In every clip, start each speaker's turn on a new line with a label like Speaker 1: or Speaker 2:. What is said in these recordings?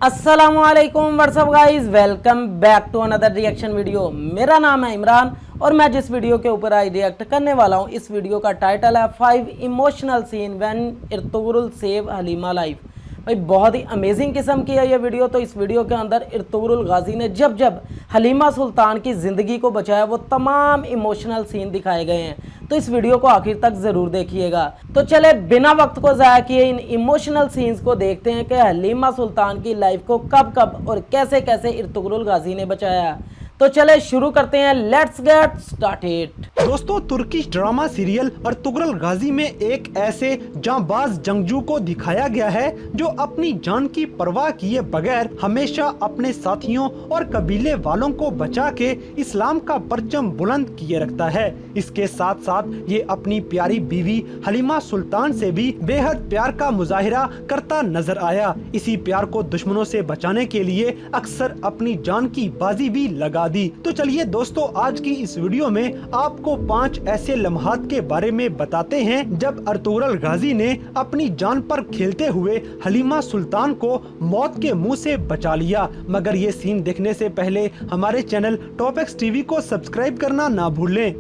Speaker 1: अस्सलामुअलैकुम what's up guys, welcome back to another reaction video. मेरा नाम है इमरान और मैं जिस वीडियो के ऊपर आज रिएक्ट करने वाला हूं, इस वीडियो का टाइटल है 5 emotional scene when Ertugrul save Halima life. भाई बहुत ही अमेजिंग किस्म की है ये वीडियो। तो इस वीडियो के अंदर इर्तुगरुल गाजी ने जब जब हलीमा सुल्तान की ज़िंदगी को बचाया वो तमाम इमोशनल सीन दिखाए गए हैं। तो इस वीडियो को आखिर तक ज़रूर देखिएगा। तो चले बिना वक्त को ज़ाया किए इन इमोशनल सीन्स को देखते हैं कि हलीमा सुल्तान की लाइफ को कब कब और कैसे कैसे इर्तुगरुल गाजी ने बचाया। तो चले शुरू करते हैं, लेट्स गेट स्टार्टेड।
Speaker 2: दोस्तों, तुर्किश ड्रामा सीरियल अर्तुगरुल गाजी में एक ऐसे जांबाज जंगजू को दिखाया गया है जो अपनी जान की परवाह किए बगैर हमेशा अपने साथियों और कबीले वालों को बचा के इस्लाम का परचम बुलंद किए रखता है। इसके साथ साथ ये अपनी प्यारी बीवी हलीमा सुल्तान से भी बेहद प्यार का मुजाहिरा करता नजर आया। इसी प्यार को दुश्मनों से बचाने के लिए अक्सर अपनी जान की बाजी भी लगा दी। तो चलिए दोस्तों, आज की इस वीडियो में आपको 5 ऐसे लम्हात के बारे में बताते हैं जब अर्तुगरुल गाजी ने अपनी जान पर खेलते हुए हलीमा सुल्तान को मौत के मुंह से बचा लिया। मगर ये सीन देखने से पहले हमारे चैनल टॉप एक्स टीवी को सब्सक्राइब करना ना भूलें।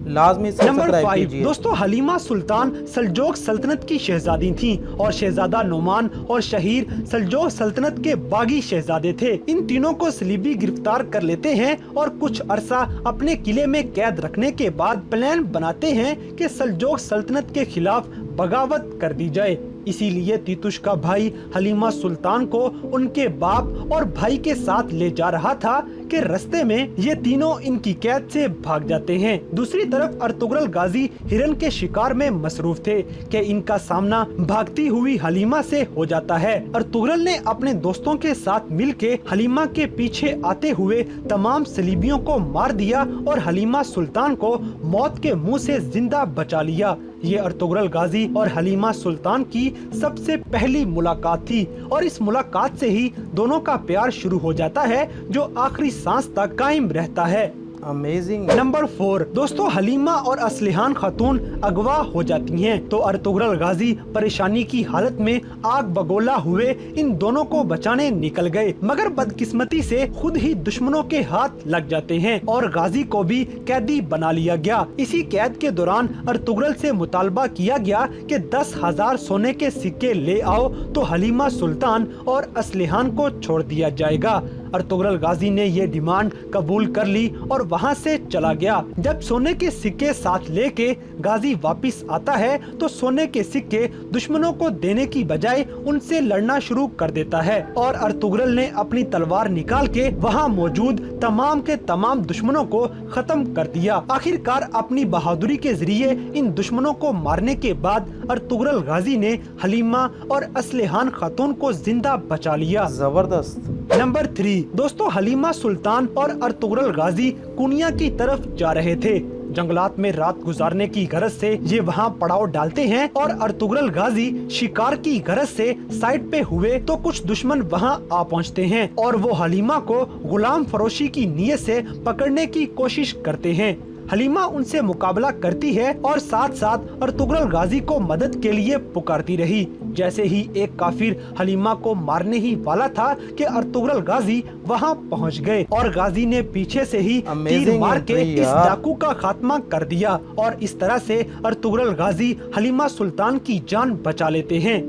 Speaker 1: लाजमी
Speaker 2: नंबर 5 दोस्तों, हलीमा सुल्तान सल्जोक सल्तनत की शहजादी थी और शहजादा नुमान और शहीर सल्जोक सल्तनत के बागी शहजादे थे। इन तीनों को सलीबी गिरफ्तार कर लेते हैं और कुछ अरसा अपने किले में कैद रखने के बाद प्लान बनाते हैं कि सल्जोक सल्तनत के खिलाफ बगावत कर दी जाए। इसीलिए तीतुश का भाई हलीमा सुल्तान को उनके बाप और भाई के साथ ले जा रहा था कि रास्ते में ये तीनों इनकी कैद से भाग जाते हैं। दूसरी तरफ अर्तुगरुल गाजी हिरन के शिकार में मसरूफ थे कि इनका सामना भागती हुई हलीमा से हो जाता है। अर्तुगरुल ने अपने दोस्तों के साथ मिलके हलीमा के पीछे आते हुए तमाम सलीबियों को मार दिया और हलीमा सुल्तान को मौत के मुंह से जिंदा बचा लिया। ये अर्तुगरुल गाजी और हलीमा सुल्तान की सबसे पहली मुलाकात थी और इस मुलाकात से ही दोनों का प्यार शुरू हो जाता है जो आखिरी सांस तक कायम रहता है।
Speaker 1: अमेजिंग।
Speaker 2: नंबर 4 दोस्तों, हलीमा और असलिहान खातून अगवा हो जाती हैं तो अर्तुगरुल गाजी परेशानी की हालत में आग बगोला हुए इन दोनों को बचाने निकल गए, मगर बदकिस्मती से खुद ही दुश्मनों के हाथ लग जाते हैं और गाजी को भी कैदी बना लिया गया। इसी कैद के दौरान अर्तुगरुल से मुतालबा किया गया कि 10,000 सोने के सिक्के ले आओ तो हलीमा सुल्तान और असलिहान को छोड़ दिया जाएगा। अर्तुगरुल गाजी ने ये डिमांड कबूल कर ली और वहाँ से चला गया। जब सोने के सिक्के साथ लेके गाजी वापस आता है तो सोने के सिक्के दुश्मनों को देने की बजाय उनसे लड़ना शुरू कर देता है और अर्तुगरुल ने अपनी तलवार निकाल के वहाँ मौजूद तमाम के तमाम दुश्मनों को खत्म कर दिया। आखिरकार अपनी बहादुरी के जरिए इन दुश्मनों को मारने के बाद अर्तुगरुल गाजी ने हलीमा और असलिहान खातून को जिंदा बचा लिया।
Speaker 1: जबरदस्त।
Speaker 2: नंबर 3 दोस्तों, हलीमा सुल्तान और अर्तुगरुल गाजी कुनिया की तरफ जा रहे थे। जंगलात में रात गुजारने की गरज से ये वहाँ पड़ाव डालते हैं और अर्तुगरुल गाजी शिकार की गरज से साइड पे हुए तो कुछ दुश्मन वहाँ आ पहुँचते हैं और वो हलीमा को गुलाम फरोशी की नीयत से पकड़ने की कोशिश करते हैं। हलीमा उनसे मुकाबला करती है और साथ साथ अर्तुगरुल गाजी को मदद के लिए पुकारती रही। जैसे ही एक काफिर हलीमा को मारने ही वाला था कि अर्तुगरुल गाजी वहां पहुंच गए और गाजी ने पीछे से ही तीर मार के इस डाकू का खात्मा कर दिया और इस तरह से अर्तुगरुल गाजी हलीमा सुल्तान की जान बचा लेते हैं।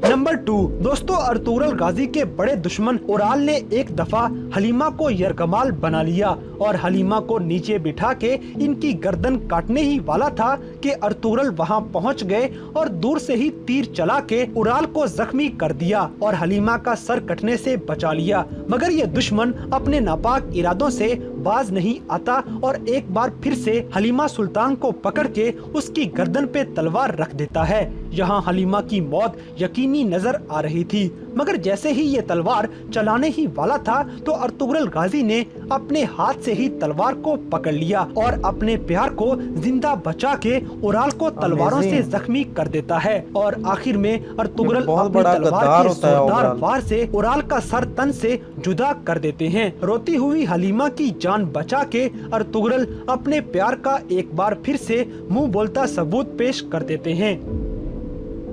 Speaker 2: नंबर 2 दोस्तों, अर्तुगरुल गाजी के बड़े दुश्मन उराल ने एक दफा हलीमा को यरगमाल बना लिया और हलीमा को नीचे बिठा के इनकी गर्दन काटने ही वाला था कि अर्तुगरुल वहां पहुंच गए और दूर से ही तीर चला के उराल को जख्मी कर दिया और हलीमा का सर कटने से बचा लिया। मगर ये दुश्मन अपने नापाक इरादों से बाज नहीं आता और एक बार फिर से हलीमा सुल्तान को पकड़ के उसकी गर्दन पे तलवार रख देता है। यहाँ हलीमा की मौत यकीनी नजर आ रही थी, मगर जैसे ही ये तलवार चलाने ही वाला था तो अर्तुगरुल गाजी ने अपने हाथ से ही तलवार को पकड़ लिया और अपने प्यार को जिंदा बचा के उराल को तलवारों से जख्मी कर देता है और आखिर में अर्तुगरुल अपनी तलवार के जोरदार वार से उराल का सर तन से जुदा कर देते हैं। रोती हुई हलीमा की जान बचा के अर्तुगरुल अपने प्यार का एक बार फिर से मुंह बोलता सबूत पेश कर देते हैं।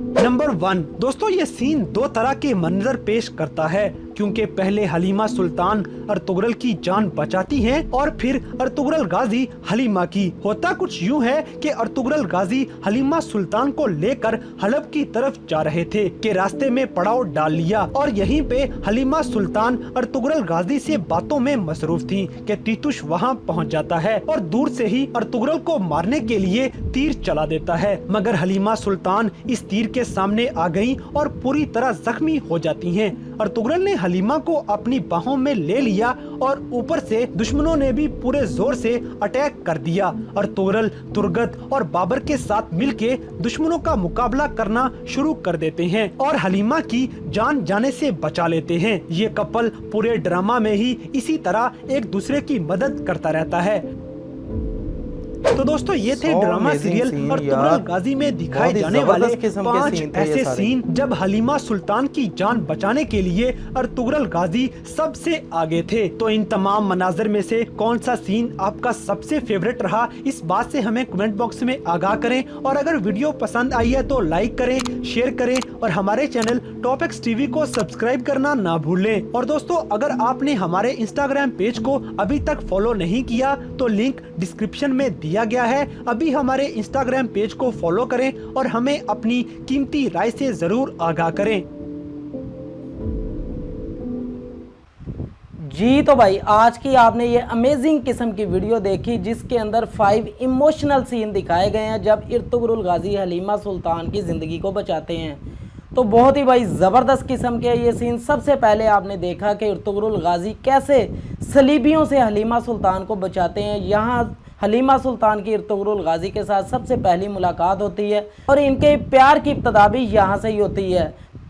Speaker 2: नंबर 1 दोस्तों, ये सीन दो तरह के मंजर पेश करता है, क्योंकि पहले हलीमा सुल्तान अर्तुगरुल की जान बचाती हैं और फिर अर्तुगरुल गाजी हलीमा की। होता कुछ यूं है कि अर्तुगरुल गाजी हलीमा सुल्तान को लेकर हलब की तरफ जा रहे थे कि रास्ते में पड़ाव डाल लिया और यहीं पे हलीमा सुल्तान अर्तुगरुल गाजी से बातों में मसरूफ थी कि तीतुश वहां पहुंच जाता है और दूर से ही अर्तुगरुल को मारने के लिए तीर चला देता है, मगर हलीमा सुल्तान इस तीर के सामने आ गयी और पूरी तरह जख्मी हो जाती हैं। अर्तुगरुल ने हलीमा को अपनी बाहों में ले लिया और ऊपर से दुश्मनों ने भी पूरे जोर से अटैक कर दिया। अर्तुगरुल तुर्गत और बाबर के साथ मिलके दुश्मनों का मुकाबला करना शुरू कर देते हैं और हलीमा की जान जाने से बचा लेते हैं। ये कपल पूरे ड्रामा में ही इसी तरह एक दूसरे की मदद करता रहता है। तो दोस्तों, ये थे ड्रामा सीरियल अर्तुगरुल गाजी में दिखाए जाने वाले 5 ऐसे सीन जब हलीमा सुल्तान की जान बचाने के लिए अर्तुगरुल गाजी सबसे आगे थे। तो इन तमाम मनाजर में से कौन सा सीन आपका सबसे फेवरेट रहा, इस बात से हमें कमेंट बॉक्स में आगाह करें। और अगर वीडियो पसंद आई है तो लाइक करें, शेयर करें और हमारे चैनल टॉप एक्स टीवी को सब्सक्राइब करना ना भूलें। और दोस्तों, अगर आपने हमारे इंस्टाग्राम पेज को अभी तक फॉलो नहीं किया तो लिंक डिस्क्रिप्शन में दिया गया है। अभी हमारे इंस्टाग्राम पेज को फॉलो करें और हमें अपनी कीमती राय से जरूर आगाह करें।
Speaker 1: जी तो भाई, आज की आपने ये अमेजिंग किस्म की वीडियो देखी जिसके अंदर 5 इमोशनल सीन दिखाए गए हैं जब अर्तुगरुल गाजी हलीमा सुल्तान की ज़िंदगी को बचाते हैं। तो बहुत ही भाई ज़बरदस्त किस्म के ये सीन। सबसे पहले आपने देखा कि अर्तुगरुल गाजी कैसे सलीबियों से हलीमा सुल्तान को बचाते हैं। यहाँ हलीमा सुल्तान की अर्तुगरुल गाजी के साथ सबसे पहली मुलाकात होती है और इनके प्यार की इब्तदा भी यहाँ से ही होती है।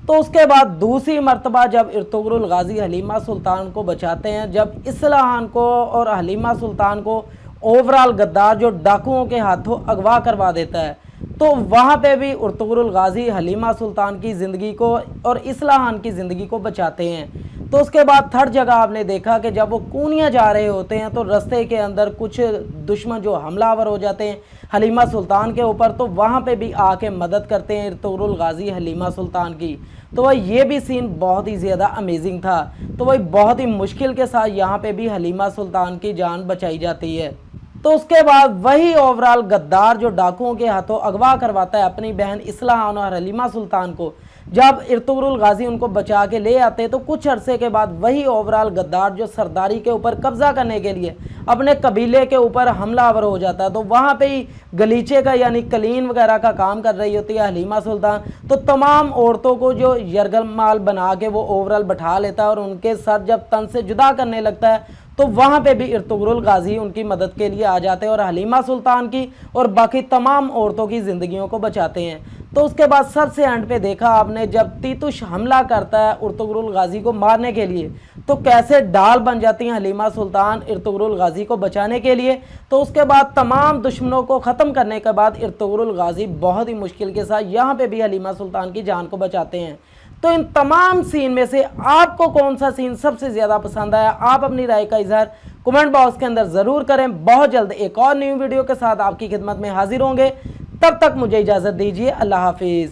Speaker 1: तो उसके बाद दूसरी मर्तबा जब अर्तुगरुल गाजी हलीमा सुल्तान को बचाते हैं, जब इस्लाहान को और हलीमा सुल्तान को ओवरऑल गद्दार जो डाकुओं के हाथों अगवा करवा देता है, तो वहाँ पे भी अर्तुगरुल गाजी हलीमा सुल्तान की ज़िंदगी को और इस्लाहान की ज़िंदगी को बचाते हैं। तो उसके बाद थर्ड जगह आपने देखा कि जब वो कूनिया जा रहे होते हैं तो रास्ते के अंदर कुछ दुश्मन जो हमलावर हो जाते हैं हलीमा सुल्तान के ऊपर, तो वहाँ पे भी आके मदद करते हैं अर्तुगरुल गाजी हलीमा सुल्तान की। तो वह ये भी सीन बहुत ही ज़्यादा अमेजिंग था। तो वही बहुत ही मुश्किल के साथ यहाँ पे भी हलीमा सुल्तान की जान बचाई जाती है। तो उसके बाद वही ओवरऑल गद्दार जो डाकुओं के हाथों अगवा करवाता है अपनी बहन इस्लाहान और हलीमा सुल्तान को, जब अर्तुगरुल गाजी उनको बचा के ले आते हैं तो कुछ अरसे के बाद वही ओवरऑल गद्दार जो सरदारी के ऊपर कब्जा करने के लिए अपने कबीले के ऊपर हमलावर हो जाता है, तो वहाँ पे ही गलीचे का यानी कलीन वगैरह का काम कर रही होती है हलीमा सुल्तान। तो तमाम औरतों को जो यरगमाल बना के वो ओवरऑल बैठा लेता है और उनके सर जब तन से जुदा करने लगता है तो वहाँ पे भी अर्तुगरुल गाजी उनकी मदद के लिए आ जाते हैं और हलीमा सुल्तान की और बाकी तमाम औरतों की ज़िंदगियों को बचाते हैं। तो उसके बाद सबसे एंड पे देखा आपने जब तीतुश हमला करता है अर्तुगरुल गाजी को मारने के लिए, तो कैसे डाल बन जाती हैं हलीमा सुल्तान अर्तुगरुल गाजी को बचाने के लिए। तो उसके बाद तमाम दुश्मनों को ख़त्म करने के बाद अर्तुगरुल गाजी बहुत ही मुश्किल के साथ यहाँ पे भी हलीमा सुल्तान की जान को बचाते हैं। तो इन तमाम सीन में से आपको कौन सा सीन सबसे ज़्यादा पसंद आया, आप अपनी राय का इजहार कमेंट बॉक्स के अंदर ज़रूर करें। बहुत जल्द एक और न्यू वीडियो के साथ आपकी खिदमत में हाजिर होंगे। तब तक मुझे इजाज़त दीजिए। अल्लाह हाफिज़।